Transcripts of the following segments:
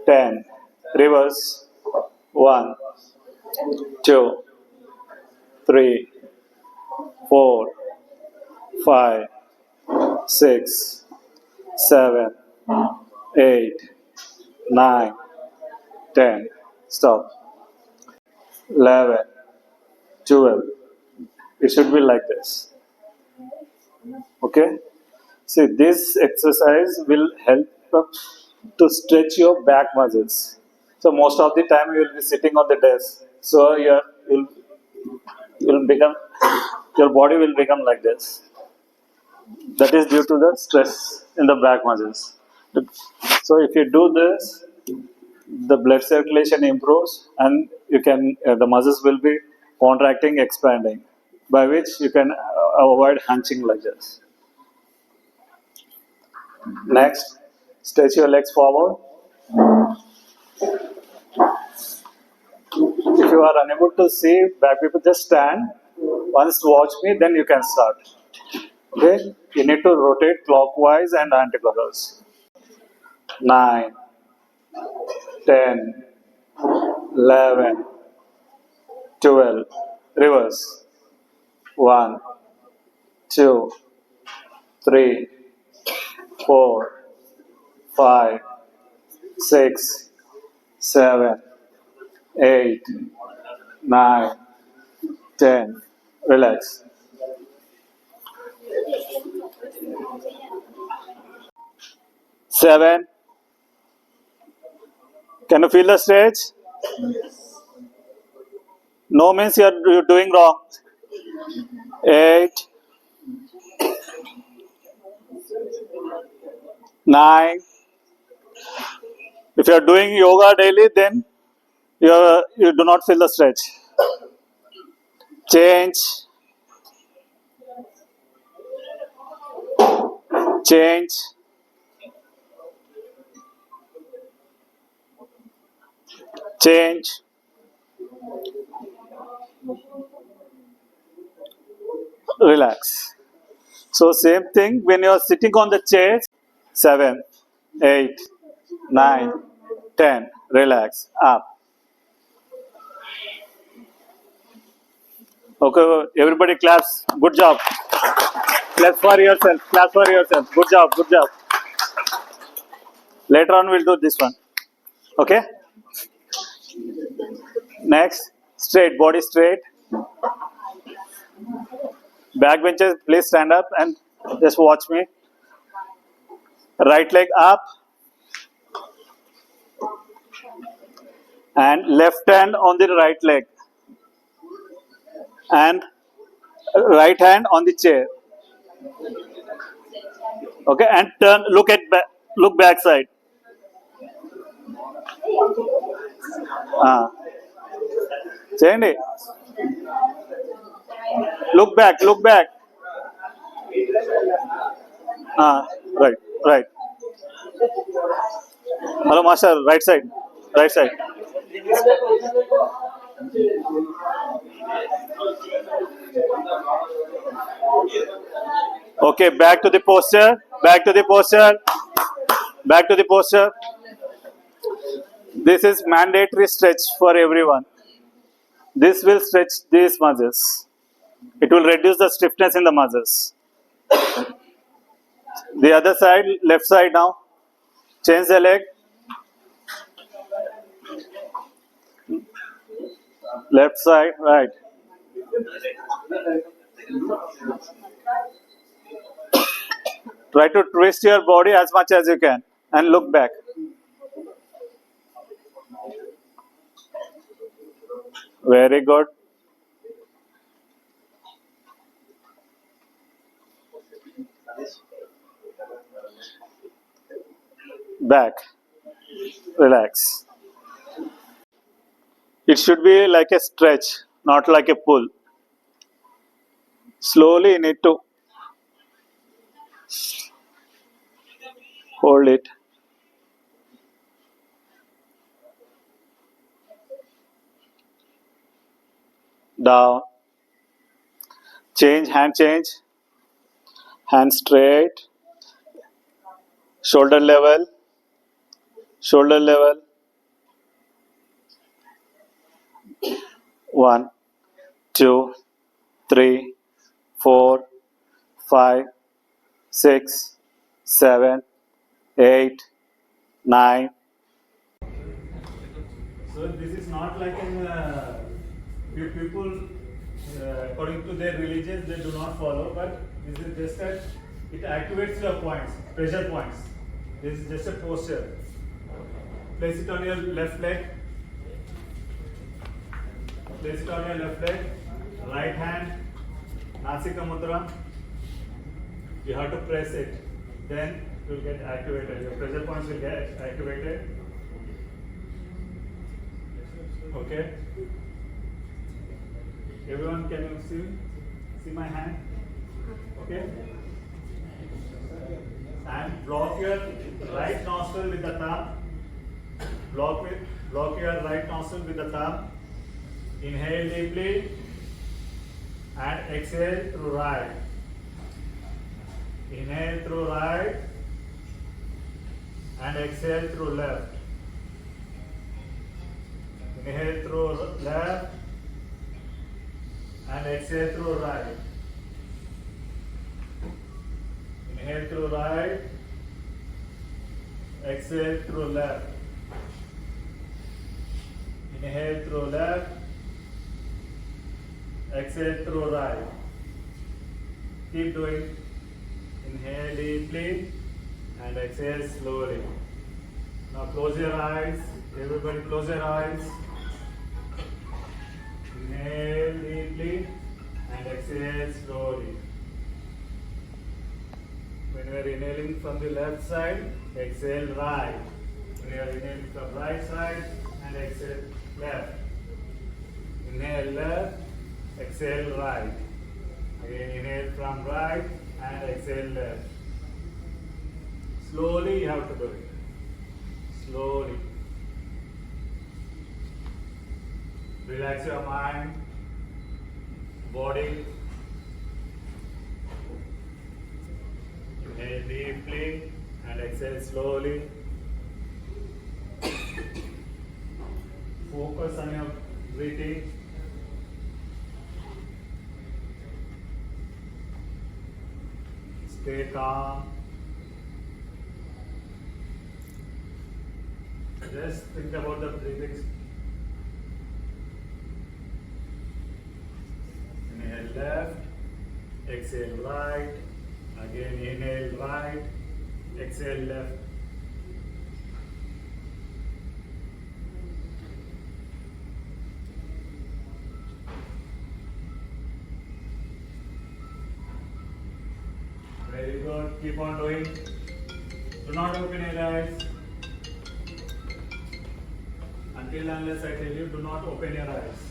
10. Reverse. 1, 2, 3, 4, 5, 6, 7, 8, 9, 10. Stop. 11, 12. It should be like this. Okay? See, this exercise will help to stretch your back muscles. So most of the time you will be sitting on the desk. So you'll become your body will become like this. That is due to the stress in the back muscles. So if you do this, the blood circulation improves, and the muscles will be contracting, expanding, by which you can avoid hunching like this. Next, stretch your legs forward. If you are unable to see back people, just stand. Once watch me, then you can start. Okay? You need to rotate clockwise and anti-clockwise. 9, 10, 11, 12. Reverse. 1, 2, 3, 4, 5, 6, 7, 8, 9, 10. Relax. 7. Can you feel the stretch? No means you're doing wrong. 8, 9. If you are doing yoga daily, then you do not feel the stretch. Change. Change. Change. Relax. So same thing when you are sitting on the chair. 7, 8, 9, 10. Relax. Up. Okay, everybody claps. Good job. Clap for yourself. Clap for yourself. Good job. Good job. Later on, we'll do this one. Okay? Next, straight. Body straight. Backbenchers, please stand up and just watch me. Right leg up. And left hand on the right leg. And right hand on the chair. Okay, and turn. Look back side. చేయండి. Look back. Look back. Right. Right. Hello, master. Right side. Right side. Okay, back to the posture. Back to the posture. Back to the posture. This is mandatory stretch for everyone. This will stretch these muscles. It will reduce the stiffness in the muscles. The other side, left side now. Change the leg. Left side, right. Try to twist your body as much as you can and look back. Very good. Back. Relax. It should be like a stretch, not like a pull. Slowly you need to hold it. Down. Change, hand change. Hand straight. Shoulder level. shoulder level. 1, 2, 3, 4, 5, 6, 7, 8, 9. So this is not like in few people according to their religion they do not follow, but this is just that it activates your points, pressure points. This is just a posture. Place it on your left leg. Place it on your left leg. Right hand, Nasika Mudra. You have to press it. Then it will get activated. Your pressure points will get activated. Okay. Everyone, can you see my hand? Okay. And block your right nostril with the thumb. Block your right nostril with the thumb. Inhale deeply and exhale through right. Inhale through right and exhale through left. Inhale through left and exhale through right. Inhale through right, exhale through left. Inhale through left, exhale through right. Keep doing. Inhale deeply and exhale slowly. Now close your eyes. Everybody close your eyes. Inhale deeply and exhale slowly. When you are inhaling from the left side, exhale right. When you are inhaling from right side and exhale left. Inhale left, exhale right. Again inhale from right and exhale left. Slowly you have to do it. Slowly. Relax your mind, body. Inhale deeply and exhale slowly. Focus on your breathing. Stay calm. Just think about the breathing. Inhale left, exhale right. Again inhale right, exhale left. Very good. Keep on doing. Do not open your eyes. Until unless I tell you, do not open your eyes.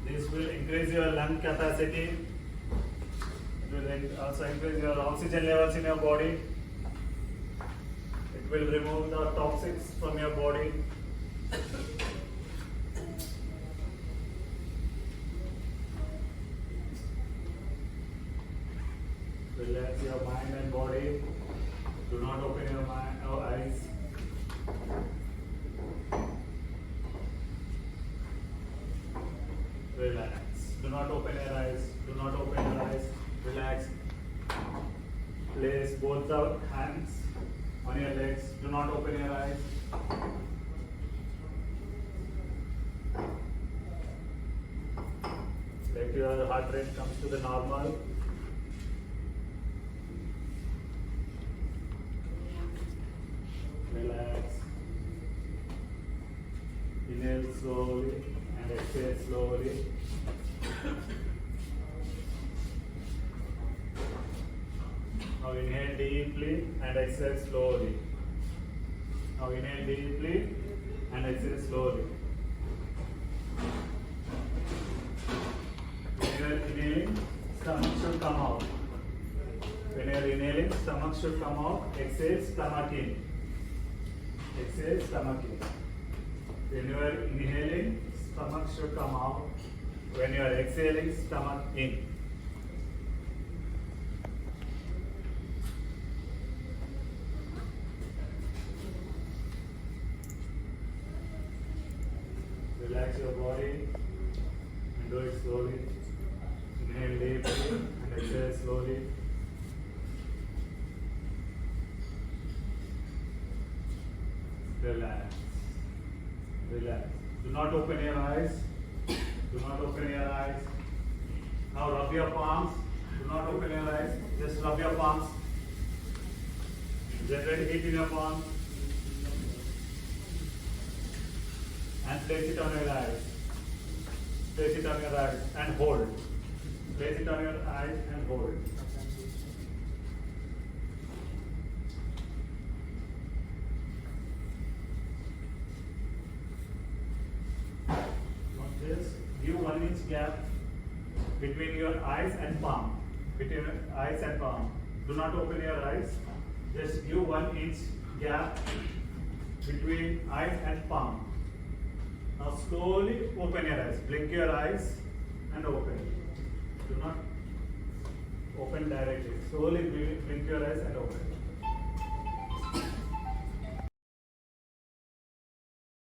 This will increase your lung capacity. It will also increase your oxygen levels in your body. It will remove the toxins from your body. Relax your mind and body. Do not open your mind or eyes. Relax. Do not open your eyes. Do not open your eyes. Relax. Place both the hands on your legs. Do not open your eyes. Let your heart rate come to the normal. Relax. Inhale slowly and exhale slowly. Now inhale deeply and exhale slowly. Now inhale deeply and exhale slowly. When you are inhaling, stomach should come out. When you are inhaling, stomach should come out. Exhale, stomach in. Exhale, stomach in. When you are inhaling, stomach should come out. When you are exhaling, stomach in. Relax your body and do it slowly. Inhale deeply and exhale slowly. Relax. Relax. Do not open your eyes. Do not open your eyes. Now rub your palms. Do not open your eyes. Just rub your palms. Generate heat in your palms. And place it on your eyes. Place it on your eyes and hold. Place it on your eyes and hold. Just give 1 inch gap between your eyes and palm. Between your eyes and palm. Do not open your eyes. Just give 1 inch gap between eyes and palm. Now slowly open your eyes. Blink your eyes and open. Do not open directly. Slowly blink your eyes and open.